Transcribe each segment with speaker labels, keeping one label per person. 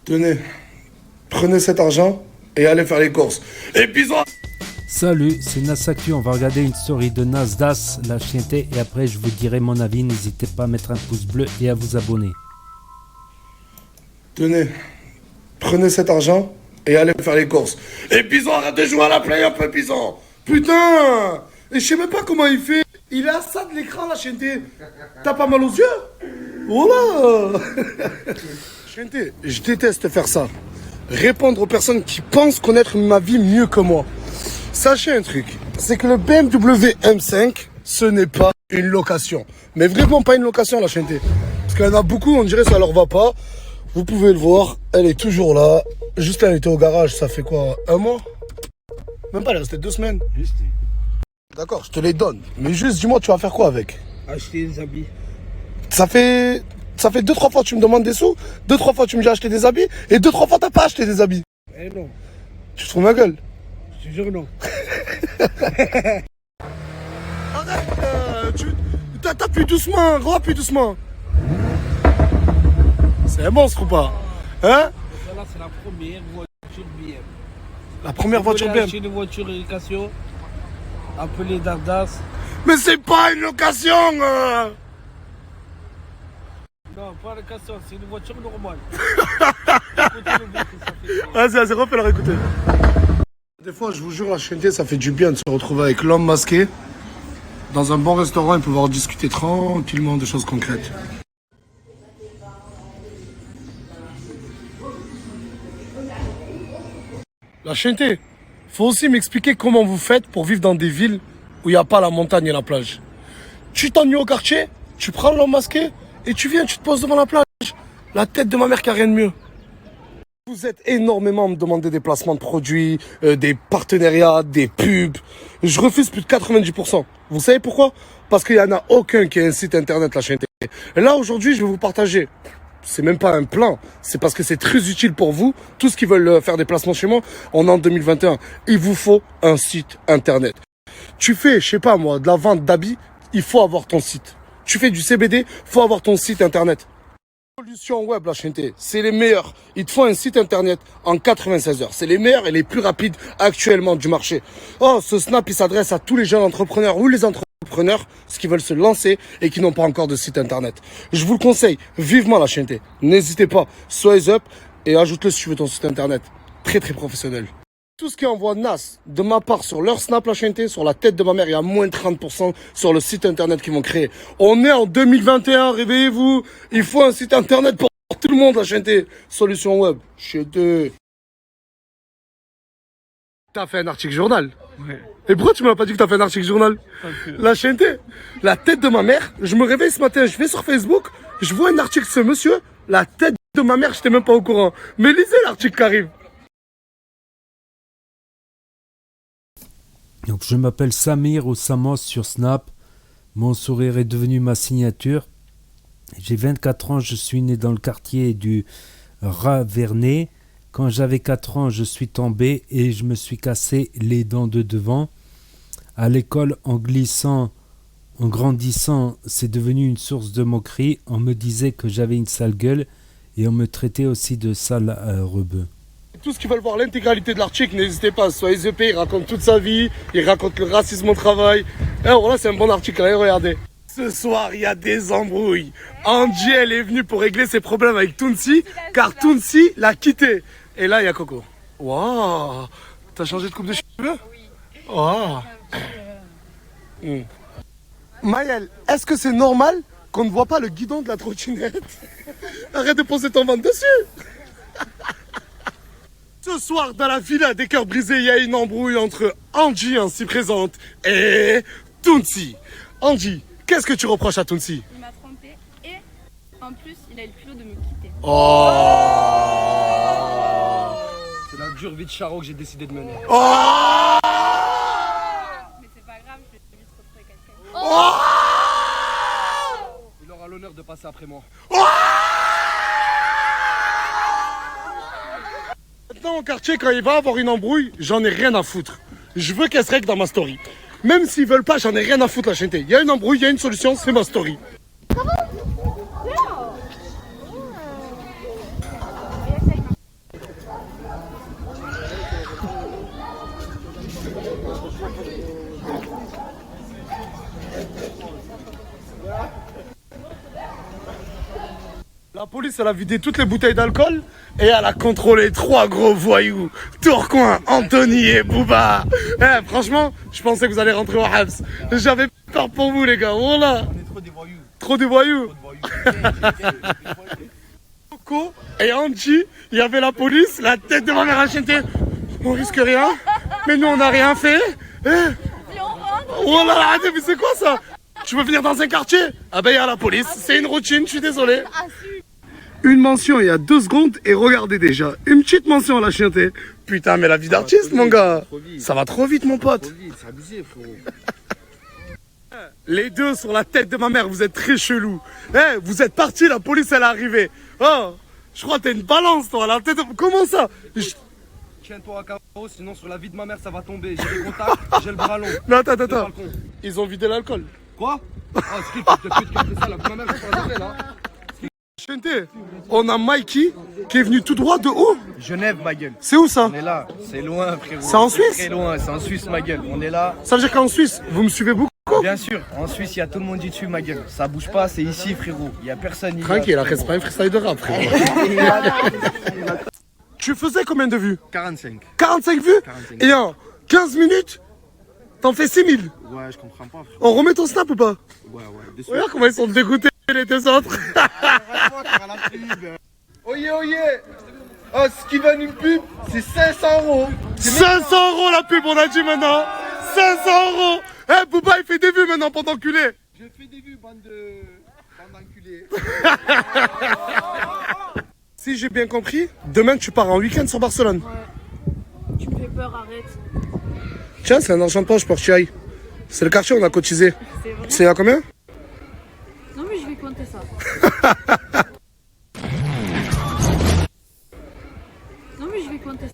Speaker 1: Tenez, prenez cet argent et allez faire les courses. Et bisous.
Speaker 2: Salut, c'est Nasaki, on va regarder une story de Nasdas, la chienté, et après je vous dirai mon avis. N'hésitez pas à mettre un pouce bleu et à vous abonner.
Speaker 1: Tenez, prenez cet argent et allez faire les courses. Et Bison, arrête de jouer à la play un peu, Bison. Putain. Et je sais même pas comment il fait. Il a ça de l'écran, la chienté. T'as pas mal aux yeux? Voilà. Chienté, je déteste faire ça. Répondre aux personnes qui pensent connaître ma vie mieux que moi. Sachez un truc, c'est que le BMW M5, ce n'est pas une location. Mais vraiment pas une location, la chienté. Parce qu'il y en a beaucoup, on dirait que ça leur va pas. Vous pouvez le voir, elle est toujours là. Juste là, elle était au garage, ça fait quoi, un mois? Même pas, elle est restée 2 semaines.
Speaker 3: Juste
Speaker 1: D'accord, je te les donne. Mais juste, dis-moi, tu vas faire quoi avec?
Speaker 3: acheter des habits.
Speaker 1: Ça fait 2-3 fois que tu me demandes des sous, 2-3 fois tu me dis acheter des habits, et 2-3 fois t'as pas acheté des habits.
Speaker 3: Eh non,
Speaker 1: Tu te fous de ma gueule?
Speaker 3: je te jure non.
Speaker 1: Arrête, t'appuies doucement, appuie doucement. C'est un monstre ou pas? Hein?
Speaker 3: Ça là, c'est la première voiture BM.
Speaker 1: La première voiture
Speaker 3: Vous
Speaker 1: BM.
Speaker 3: voulez acheter une voiture location, appelez Dardas.
Speaker 1: Mais c'est pas une location
Speaker 3: Non, pas location, c'est une voiture normale. Écoutez le bruit que ça fait.
Speaker 1: Vas-y, refais la réécouter. Des fois, je vous jure, la chienté, ça fait du bien de se retrouver avec l'homme masqué dans un bon restaurant et pouvoir discuter tranquillement de choses concrètes. La chienté, faut aussi m'expliquer comment vous faites pour vivre dans des villes où il n'y a pas la montagne et la plage. Tu t'ennuies au quartier, tu prends l'homme masqué et tu viens, tu te poses devant la plage. La tête de ma mère qui a rien de mieux. Vous êtes énormément à me demander des placements de produits, des partenariats, des pubs. Je refuse plus de 90%. Vous savez pourquoi? Parce qu'il n'y en a aucun qui a un site internet, la chienté. Et là, aujourd'hui, je vais vous partager. C'est même pas un plan, c'est parce que c'est très utile pour vous. Tous qui veulent faire des placements chez moi, on est en 2021. Il vous faut un site internet. Tu fais, je sais pas moi, de la vente d'habits, il faut avoir ton site. Tu fais du CBD, faut avoir ton site internet. Solution web, la chienté, c'est les meilleurs. Il te faut un site internet en 96 heures. C'est les meilleurs et les plus rapides actuellement du marché. Oh, ce Snap, il s'adresse à tous les jeunes entrepreneurs ou les entrepreneurs qui veulent se lancer et qui n'ont pas encore de site internet. Je vous le conseille vivement, la chienté. N'hésitez pas, soyez up et ajoute-le si tu veux ton site internet. Très très professionnel. Tout ce qui envoie NAS de ma part sur leur Snap, la chienté, sur la tête de ma mère, il y a moins de 30% sur le site internet qu'ils vont créer. On est en 2021, réveillez-vous. Il faut un site internet pour tout le monde, la chienté. Solution web, chienté. T'as fait un article journal?
Speaker 3: Ouais.
Speaker 1: Et pourquoi tu m'as pas dit que t'as fait un article journal? La chienté, la tête de ma mère, je me réveille ce matin, je vais sur Facebook, je vois un article de ce monsieur, la tête de ma mère, j'étais même pas au courant. Mais lisez l'article qui arrive.
Speaker 2: Donc je m'appelle Samir ou Samos sur Snap. Mon sourire est devenu ma signature. J'ai 24 ans, je suis né dans le quartier du Raz-Vernay. Quand j'avais 4 ans, je suis tombé et je me suis cassé les dents de devant. À l'école, en glissant, en grandissant, c'est devenu une source de moquerie. On me disait que j'avais une sale gueule et on me traitait aussi de sale rebeu.
Speaker 1: Tous qui veulent voir l'intégralité de l'article, n'hésitez pas, soyez épais, il raconte toute sa vie, il raconte le racisme au travail. Et alors là, c'est un bon article, allez, regardez. Ce soir, il y a des embrouilles. Angie, elle est venue pour régler ses problèmes avec Tounsi, car Tounsi l'a quitté. Et là, il y a Coco. Waouh, t'as changé de coupe de cheveux?
Speaker 4: Oui.
Speaker 1: Waouh. Maëlle, est-ce que c'est normal qu'on ne voit pas le guidon de la trottinette? Arrête de poser ton ventre dessus. Ce soir, dans la villa des cœurs brisés, il y a une embrouille entre Angie, ainsi présente, et Tounsi. Angie, qu'est-ce que tu reproches à Tounsi?
Speaker 4: Il m'a trompé et en plus il a le culot de me quitter.
Speaker 1: Oh,
Speaker 3: C'est la dure vie de Charo que j'ai décidé de mener.
Speaker 1: oh,
Speaker 4: Mais c'est pas grave, je vais vite retrouver quelqu'un.
Speaker 1: oh,
Speaker 3: Il aura l'honneur de passer après moi.
Speaker 1: Maintenant, au quartier, quand il va avoir une embrouille, j'en ai rien à foutre. Je veux qu'elle se règle dans ma story. Même s'ils veulent pas, j'en ai rien à foutre, la chienté. Il y a une embrouille, il y a une solution, c'est ma story. police, elle a vidé toutes les bouteilles d'alcool et elle a contrôlé 3 gros voyous. Tourcoing, Anthony et Booba. Eh, franchement, je pensais que vous allez rentrer au Habs. J'avais peur pour vous, les gars. Voilà.
Speaker 3: On est trop des voyous.
Speaker 1: Trop de voyous.
Speaker 3: Trop de voyous.
Speaker 1: Coco et Angie, il y avait la police, la tête de ma mère enchantée. On risque rien, mais nous on n'a rien fait. Eh.
Speaker 4: Si on rentre,
Speaker 1: Oh là là, mais c'est quoi ça? Tu veux venir dans un quartier? Ah ben il y a la police, c'est une routine, je suis désolé. Une mention il y a 2 secondes et regardez déjà, une petite mention à la chienté. Putain mais la vie d'artiste mon gars, ça va trop vite mon pote.
Speaker 3: C'est abusé, frérot.
Speaker 1: Les deux sur la tête de ma mère, vous êtes très chelou. Eh, vous êtes partis, la police elle est arrivée. Oh, je crois que t'es une balance toi, la tête de... Comment ça?
Speaker 3: Tiens-toi à carreau, sinon sur la vie de ma mère ça va tomber. J'ai des contacts, j'ai le bras long.
Speaker 1: Non attends,
Speaker 3: Le
Speaker 1: attends.
Speaker 3: balcon.
Speaker 1: Ils ont vidé l'alcool.
Speaker 3: Quoi? Ah, ce que tu as fait ça, la vie de ma mère, je pas là.
Speaker 1: Chienté, on a Mikey qui est venu tout droit de où?
Speaker 3: Genève, ma gueule.
Speaker 1: C'est où ça?
Speaker 3: On est là, c'est loin, frérot.
Speaker 1: C'est en Suisse?
Speaker 3: Très loin, c'est en Suisse, ma gueule. On est là.
Speaker 1: Ça veut dire qu'en Suisse, vous me suivez beaucoup?
Speaker 3: Bien sûr, en Suisse, il y a tout le monde dessus, ma gueule. Ça bouge pas, c'est ici, frérot. Il y a personne ici.
Speaker 1: Tranquille, après c'est pas un freestyle de rap frérot. Tu faisais combien de vues?
Speaker 3: 45.
Speaker 1: 45 vues?
Speaker 3: 45.
Speaker 1: Et en 15 minutes, t'en fais 6000.
Speaker 3: Ouais, je comprends pas, frérot.
Speaker 1: On remet ton snap ou pas?
Speaker 3: Ouais, déçu.
Speaker 1: Regarde comment ils sont dégoûtés les deux autres.
Speaker 3: Oye, oye. Oh, ce qui va une pub, c'est 500 €.
Speaker 1: 500 € la pub on a dit maintenant. 500 €. Eh Booba il fait des vues maintenant pour t'enculer.
Speaker 3: Je fais des vues, bande d'enculés.
Speaker 1: Si j'ai bien compris, demain tu pars en week-end sur Barcelone.
Speaker 4: tu me fais peur, arrête.
Speaker 1: Tiens, c'est un argent de poche pour que tu ailles. C'est le quartier, on a cotisé.
Speaker 4: C'est vrai.
Speaker 1: C'est à combien?
Speaker 4: Non, mais je vais compter ça. Non, mais je vais compter ça.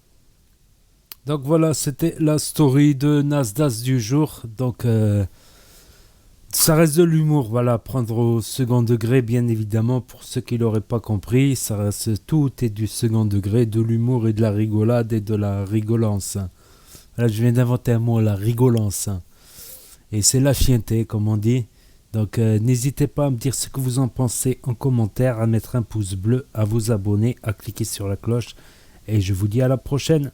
Speaker 2: Donc voilà, c'était la story de Nasdaq du jour. Donc ça reste de l'humour, voilà, prendre au second degré, bien évidemment, pour ceux qui l'auraient pas compris, ça reste, tout est du second degré, de l'humour et de la rigolade et de la rigolance. Là, je viens d'inventer un mot, la rigolance. Et c'est la chienté, comme on dit. Donc n'hésitez pas à me dire ce que vous en pensez en commentaire, à mettre un pouce bleu, à vous abonner, à cliquer sur la cloche. Et je vous dis à la prochaine.